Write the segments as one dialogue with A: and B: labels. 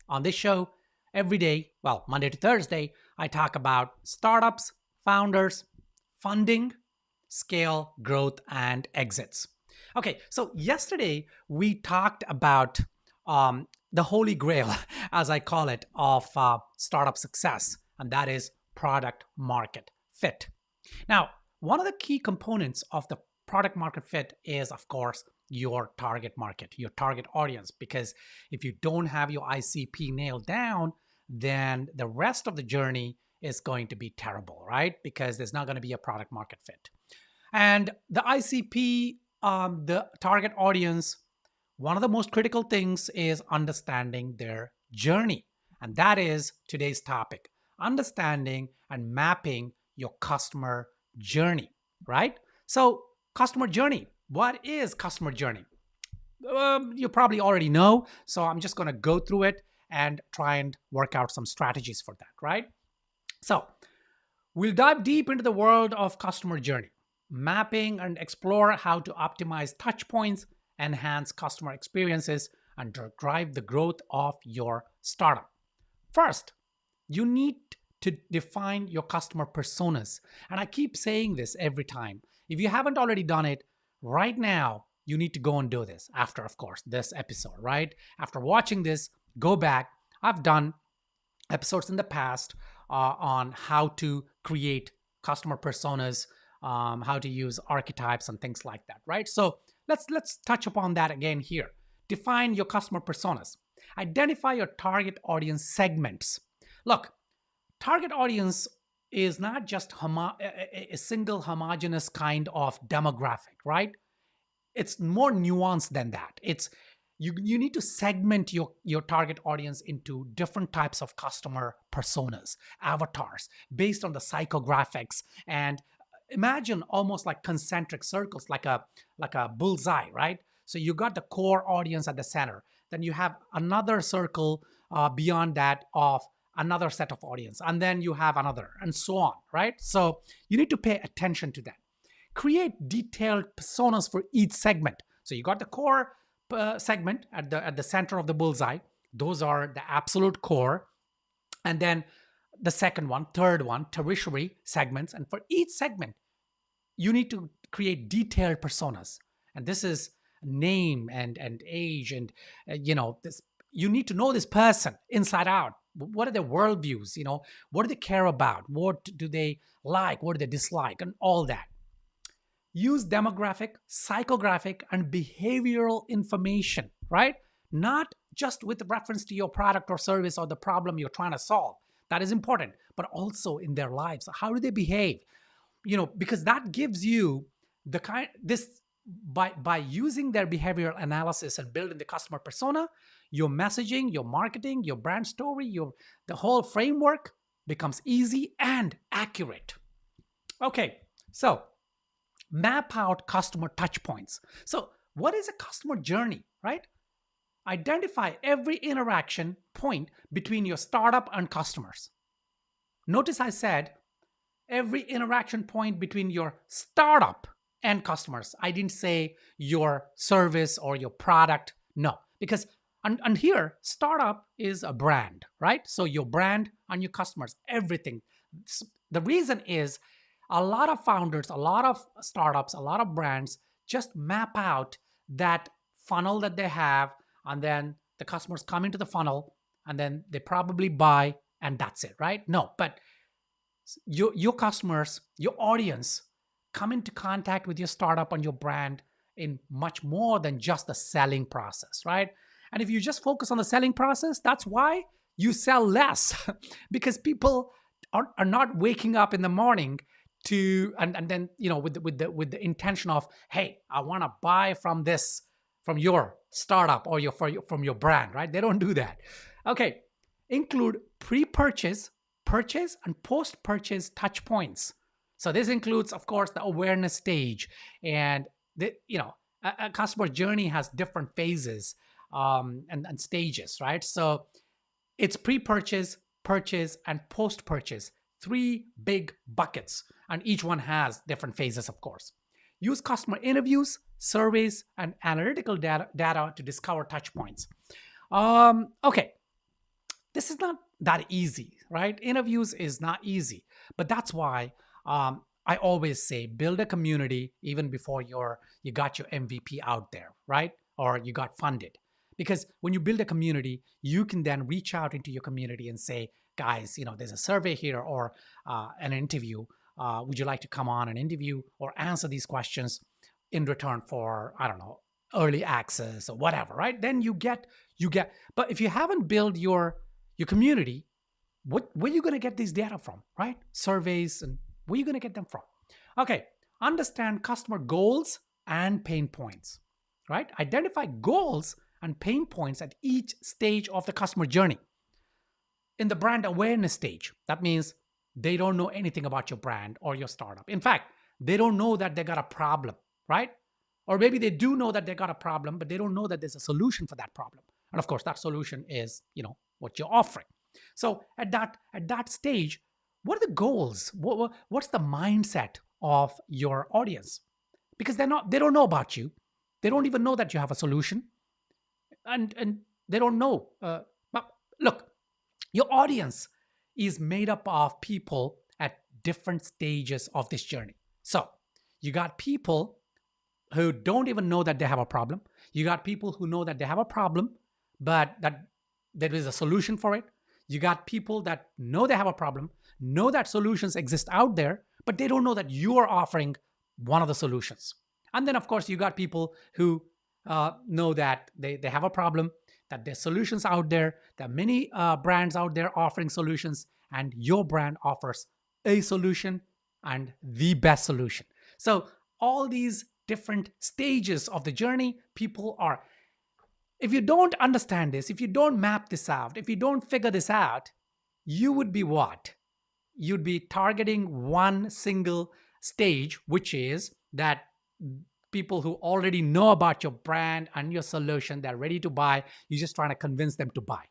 A: On this show, every day, well, Monday to Thursday, I talk about startups, founders, funding, scale, growth, and exits. Okay, so yesterday we talked about the holy grail, as I call it, of startup success, and that is product market fit. Now, one of the key components of the product market fit is, of course, your target market, your target audience. Because if you don't have your ICP nailed down, then the rest of the journey is going to be terrible, right? Because there's not going to be a product market fit. And the ICP, the target audience, one of the most critical things is understanding their journey. And that is today's topic, understanding and mapping your customer journey, right? So, customer journey. What is customer journey? You probably already know. So, I'm just going to go through it and try and work out some strategies for that, right? So, we'll dive deep into the world of customer journey, mapping and explore how to optimize touch points, enhance customer experiences, and drive the growth of your startup. First, you need to define your customer personas. And I keep saying this every time. If you haven't already done it, right now, you need to go and do this after, of course, this episode, right? After watching this, go back. I've done episodes in the past on how to create customer personas, how to use archetypes and things like that, right? So let's touch upon that again here. Define your customer personas. Identify your target audience segments. Look, target audience is not just a single homogeneous kind of demographic, right? It's more nuanced than that. It's you need to segment your target audience into different types of customer personas, avatars, based on the psychographics. And imagine almost like concentric circles, like a bullseye, right? So you got the core audience at the center. Then you have another circle beyond that of another set of audience, and then you have another, and so on, right? So you need to pay attention to that. Create detailed personas for each segment. So you got the core segment at the center of the bullseye. Those are the absolute core. And then the second one, third one, tertiary segments. And for each segment, you need to create detailed personas. And this is name and age and this. You need to know this person inside out. What are their worldviews? What do they care about? What do they like? What do they dislike? And all that. Use demographic, psychographic, and behavioral information, right? Not just with reference to your product or service or the problem you're trying to solve. That is important, but also in their lives. How do they behave? Because that gives you the kind this by using their behavioral analysis and building the customer persona, your messaging, your marketing, your brand story, the whole framework becomes easy and accurate. Okay, so map out customer touch points. So, what is a customer journey, right? Identify every interaction point between your startup and customers. Notice I said every interaction point between your startup and customers. I didn't say your service or your product. No, because and here, startup is a brand, right? So your brand and your customers, everything. The reason is a lot of founders, a lot of startups, a lot of brands just map out that funnel that they have, and then the customers come into the funnel, and then they probably buy, and that's it, right? No, but your customers, your audience, come into contact with your startup and your brand in much more than just the selling process, right? And if you just focus on the selling process, that's why you sell less because people are not waking up in the morning to and then with the intention of, hey, I want to buy from your startup or from your brand, right? They don't do that. Okay, include pre-purchase, purchase, and post-purchase touch points. So this includes, of course, the awareness stage, and a customer journey has different phases and stages, right? So it's pre-purchase, purchase, and post-purchase. 3 big buckets, and each one has different phases, of course. Use customer interviews, surveys, and analytical data to discover touch points. Okay, This is not that easy, right? Interviews is not easy, but that's why I always say build a community even before you got your MVP out there, right? Or you got funded. Because when you build a community, you can then reach out into your community and say, guys, there's a survey here or an interview. Would you like to come on an interview or answer these questions in return for, I don't know, early access or whatever, right? Then you get. But if you haven't built your community, where are you going to get these data from, right? Surveys, and where are you going to get them from? Okay, understand customer goals and pain points, right? Identify goals and pain points at each stage of the customer journey. In the brand awareness stage, that means they don't know anything about your brand or your startup. In fact, they don't know that they got a problem, right? Or maybe they do know that they got a problem, but they don't know that there's a solution for that problem. And of course, that solution is, what you're offering. So at that stage, what are the goals? What's the mindset of your audience? Because they don't know about you. They don't even know that you have a solution, and they don't know. But look, your audience is made up of people at different stages of this journey. So you got people who don't even know that they have a problem. You got people who know that they have a problem, but that there is a solution for it. You got people that know they have a problem, know that solutions exist out there, but they don't know that you are offering one of the solutions. And then, of course, you got people who know that they have a problem, that there's solutions out there, there are many brands out there offering solutions, and your brand offers a solution and the best solution. So all these different stages of the journey, people are, if you don't understand this, if you don't map this out, if you don't figure this out, you would be what? You'd be targeting one single stage, which is that people who already know about your brand and your solution, they're ready to buy. You're just trying to convince them to buy.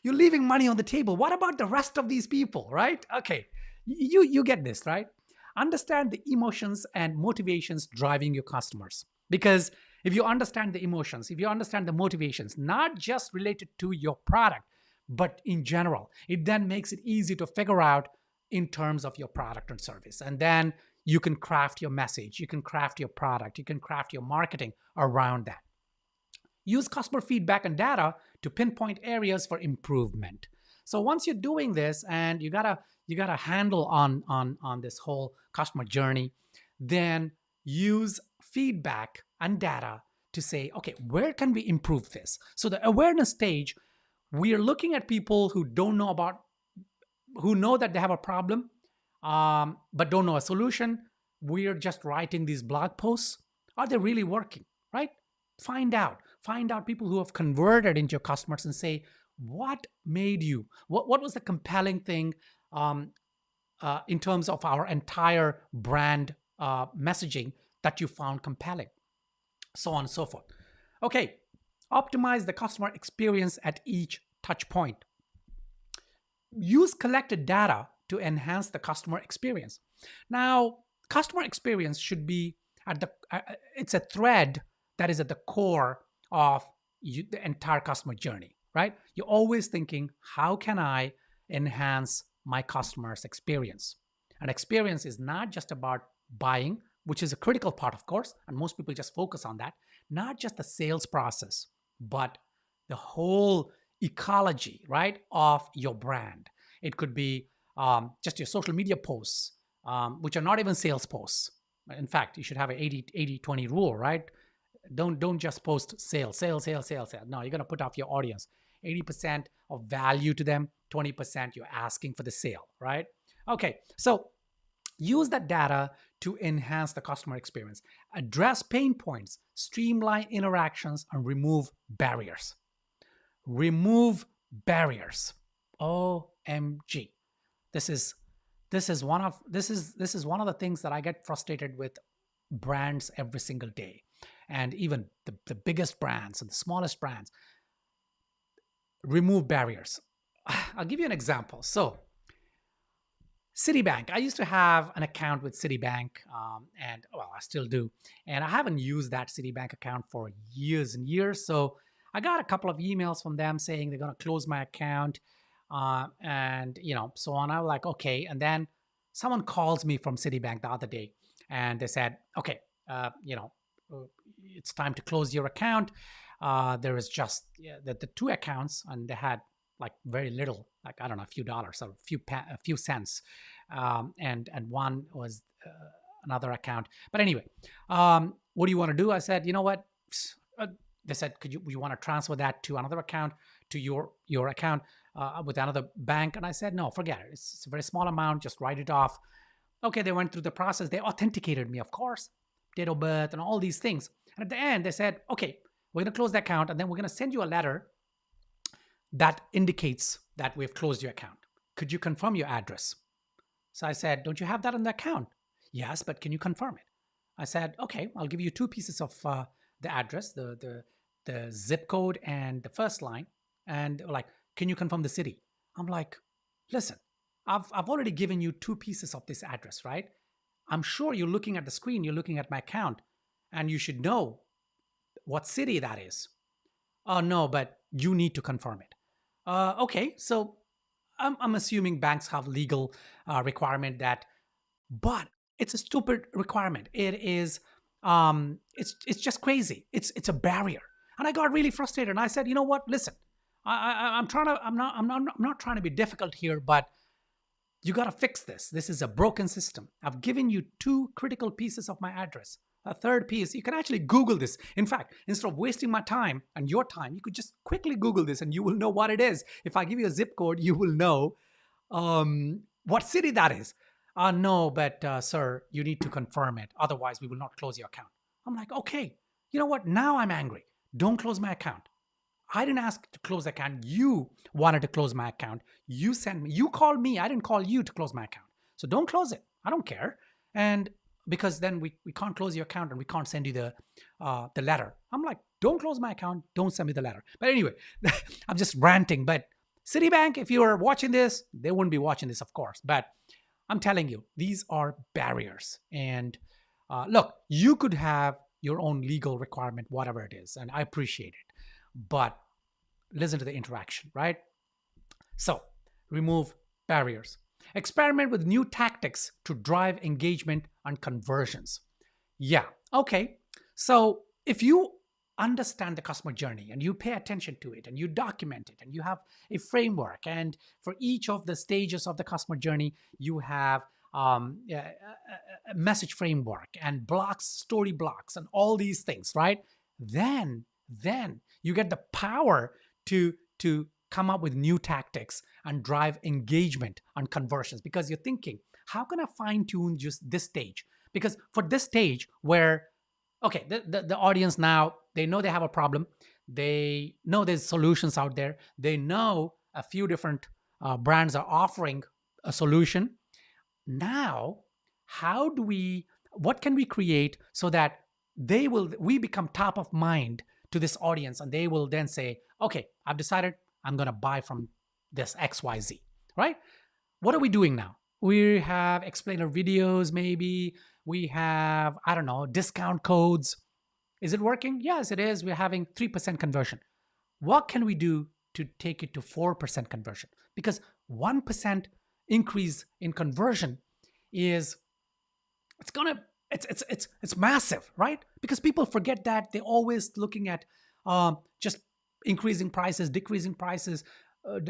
A: You're leaving money on the table. What about the rest of these people, right? Okay, you get this, right? Understand the emotions and motivations driving your customers. Because if you understand the emotions, if you understand the motivations, not just related to your product, but in general, it then makes it easy to figure out in terms of your product and service. And then you can craft your message, you can craft your product, you can craft your marketing around that. Use customer feedback and data to pinpoint areas for improvement. So once you're doing this and you got a handle on this whole customer journey, then use feedback and data to say, okay, where can we improve this? So the awareness stage, we are looking at people who who know that they have a problem, but don't know a solution. We are just writing these blog posts. Are they really working, right? Find out people who have converted into your customers and say, what made you, what was the compelling thing in terms of our entire brand messaging that you found compelling, so on and so forth. Okay, optimize the customer experience at each touch point. Use collected data to enhance the customer experience. Now, customer experience should be it's a thread that is at the core of the entire customer journey, right? You're always thinking, how can I enhance my customer's experience? And experience is not just about buying, which is a critical part, of course, and most people just focus on that. Not just the sales process, but the whole ecology, right, of your brand. It could be just your social media posts, which are not even sales posts. In fact, you should have an 80-20 rule, right? Don't just post sales. No, you're going to put off your audience. 80% of value to them, 20% you're asking for the sale, right? Okay, so use that data to enhance the customer experience. Address pain points, streamline interactions, and remove barriers. Remove barriers. OMG. This is one of the things that I get frustrated with brands every single day. And even the biggest brands and the smallest brands. Remove barriers. I'll give you an example. So Citibank. I used to have an account with Citibank, and well, I still do. And I haven't used that Citibank account for years and years. So I got a couple of emails from them saying they're going to close my account, and so on. I was like, okay. And then someone calls me from Citibank the other day, and they said, okay, uh, it's time to close your account. There is just the two accounts, and they had like very little, like I don't know, a few dollars or a few cents, and one was another account. But anyway, what do you want to do? I said, you know what? Uh, they said, could you want to transfer that to another account, to your account with another bank? And I said, no, forget it. It's a very small amount. Just write it off. Okay, they went through the process. They authenticated me, of course, date of birth and all these things. And at the end, they said, okay, we're going to close the account, and then we're going to send you a letter that indicates that we've closed your account. Could you confirm your address? So I said, don't you have that on the account? Yes, but can you confirm it? I said, okay, I'll give you two pieces of the address, the zip code and the first line. And like, can you confirm the city? I'm like, listen, I've already given you two pieces of this address, right? I'm sure you're looking at the screen, you're looking at my account, and you should know what city that is. Oh, no, but you need to confirm it. Okay, so I'm assuming banks have legal requirement that, but it's a stupid requirement. It is, it's just crazy. It's a barrier, and I got really frustrated. And I said, you know what? Listen, I'm not trying to be difficult here, but you got to fix this. This is a broken system. I've given you two critical pieces of my address. A third piece, you can actually Google this. In fact, instead of wasting my time and your time, you could just quickly Google this and you will know what it is. If I give you a zip code, you will know what city that is. No, but sir, you need to confirm it. Otherwise, we will not close your account. I'm like, okay, you know what? Now I'm angry. Don't close my account. I didn't ask to close the account. You wanted to close my account. You sent me. You called me. I didn't call you to close my account. So don't close it. I don't care. And because then we can't close your account and we can't send you the letter. I'm like, don't close my account. Don't send me the letter. But anyway, I'm just ranting. But Citibank, if you are watching this, they wouldn't be watching this, of course. But I'm telling you, these are barriers. And look, you could have your own legal requirement, whatever it is, and I appreciate it. But listen to the interaction, right? So remove barriers. Experiment with new tactics to drive engagement and conversions. Yeah, okay. So if you understand the customer journey and you pay attention to it and you document it and you have a framework, and for each of the stages of the customer journey, you have a message framework and blocks, story blocks, and all these things, right? Then you get the power to come up with new tactics and drive engagement and conversions, because you're thinking, how can I fine tune just this stage? Because for this stage where, okay, the audience now, they know they have a problem. They know there's solutions out there. They know a few different brands are offering a solution. Now, what can we create so that we become top of mind to this audience, and they will then say, okay, I've decided I'm going to buy from this XYZ, right? What are we doing now? We have explainer videos, maybe. We have, I don't know, discount codes. Is it working? Yes, it is. We're having 3% conversion. What can we do to take it to 4% conversion? Because 1% increase in conversion is, it's massive, right? Because people forget that. They're always looking at just increasing prices, decreasing prices,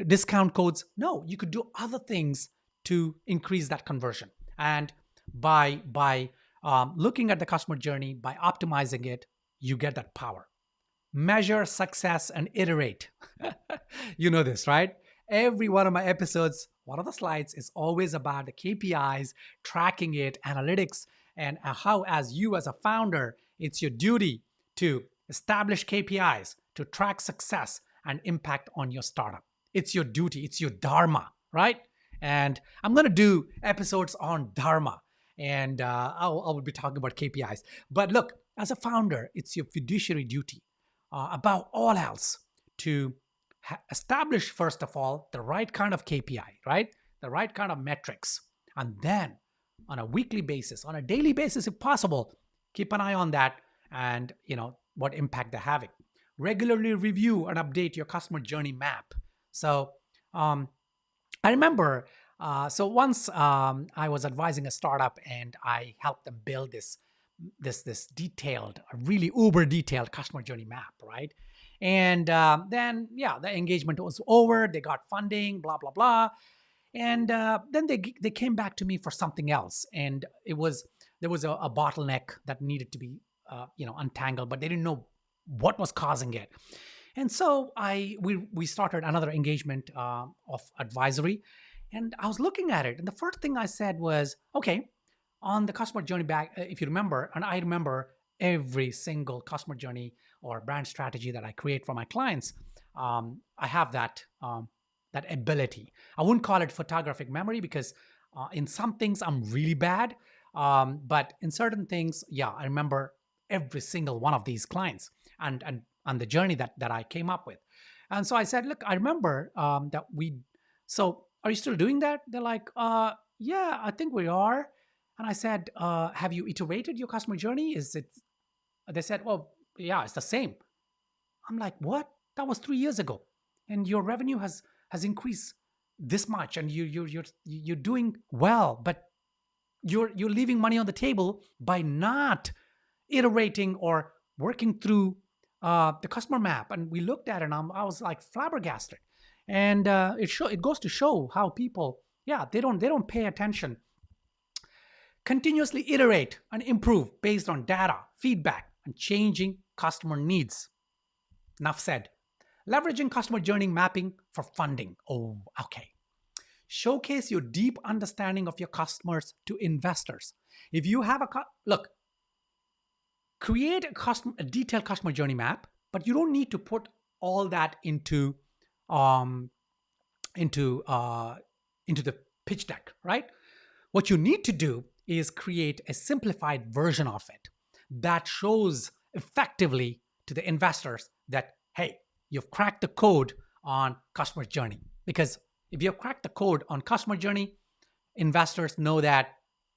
A: discount codes. No, you could do other things to increase that conversion. And by looking at the customer journey, by optimizing it, you get that power. Measure success and iterate. You know this, right? Every one of my episodes, one of the slides is always about the KPIs, tracking it, analytics, and how, as you as a founder, it's your duty to establish KPIs, to track success and impact on your startup. It's your duty, it's your dharma, right? And I'm going to do episodes on dharma, and I will be talking about KPIs. But look, as a founder, it's your fiduciary duty, above all else, to establish, first of all, the right kind of KPI, right? The right kind of metrics. And then on a weekly basis, on a daily basis, if possible, keep an eye on that and, what impact they're having. regularly review and update your customer journey map. So um, I remember, so once I was advising a startup and I helped them build this detailed, really uber detailed customer journey map, right? And then yeah, the engagement was over. They got funding, blah blah blah, and then they came back to me for something else, and it was there was a bottleneck that needed to be untangled, but they didn't know what was causing it. And so we started another engagement of advisory, and I was looking at it, and the first thing I said was, okay, on the customer journey back, if you remember, and I remember every single customer journey or brand strategy that I create for my clients, I have that ability. I wouldn't call it photographic memory because in some things I'm really bad, but in certain things, yeah, I remember every single one of these clients and the journey that I came up with. And so I said, look, I remember that we. So are you still doing that? They're like, yeah, I think we are. And I said, have you iterated your customer journey? Is it? They said, well, yeah, it's the same. I'm like, what? That was 3 years ago, and your revenue has increased this much, and you're doing well, but you're leaving money on the table by not iterating or working through the customer map. And we looked at it, and I was like flabbergasted. And it goes to show how people, yeah, they don't pay attention. Continuously iterate and improve based on data, feedback, and changing customer needs. Enough said. Leveraging customer journey mapping for funding. Oh, okay. Showcase your deep understanding of your customers to investors. If you have look, create a detailed customer journey map, but you don't need to put all that into the pitch deck, right? What you need to do is create a simplified version of it that shows effectively to the investors that, hey, you've cracked the code on customer journey. Because if you've cracked the code on customer journey, investors know that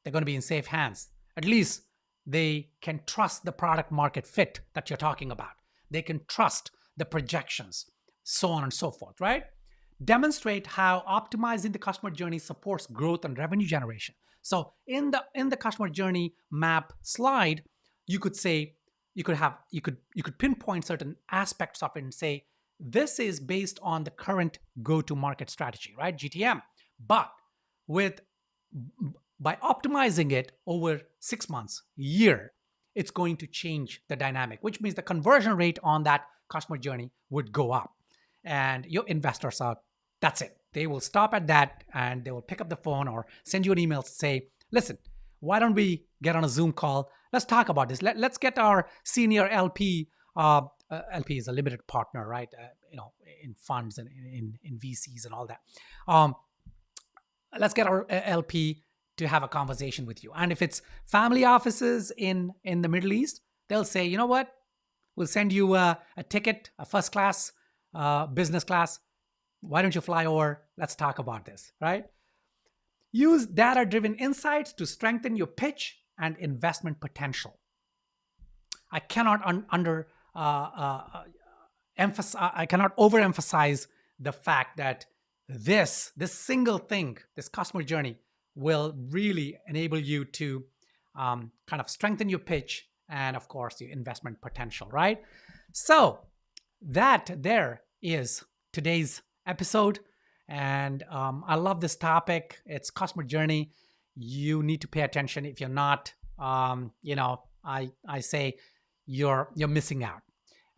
A: they're going to be in safe hands. At least they can trust the product market fit that you're talking about. They can trust the projections, so on and so forth, right? Demonstrate how optimizing the customer journey supports growth and revenue generation. So in the customer journey map slide, you could say, you could pinpoint certain aspects of it and say, this is based on the current go-to-market strategy, right? GTM. But by optimizing it over 6 months, year, it's going to change the dynamic, which means the conversion rate on that customer journey would go up. And your investors that's it. They will stop at that, and they will pick up the phone or send you an email to say, listen, why don't we get on a Zoom call? Let's talk about this. Let's get our senior LP. LP is a limited partner, right? In funds and in VCs and all that. Let's get our LP to have a conversation with you. And if it's family offices in the Middle East, they'll say, you know what? We'll send you a ticket, a first class, business class. Why don't you fly over? Let's talk about this, right? Use data-driven insights to strengthen your pitch and investment potential. I cannot overemphasize the fact that this single thing, this customer journey, will really enable you to kind of strengthen your pitch and, of course, your investment potential, right? So that there is today's episode, and I love this topic. It's customer journey. You need to pay attention. If you're not, I say you're missing out.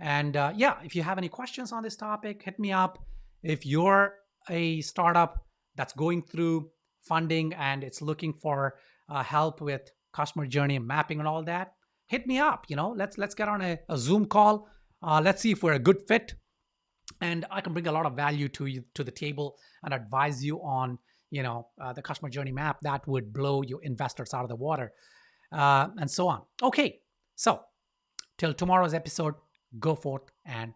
A: And yeah, if you have any questions on this topic, hit me up. If you're a startup that's going through funding and it's looking for help with customer journey and mapping and all that, hit me up. Let's get on a Zoom call. Let's see if we're a good fit, and I can bring a lot of value to the table and advise you on the customer journey map that would blow your investors out of the water, and so on. Okay, so till tomorrow's episode, go forth and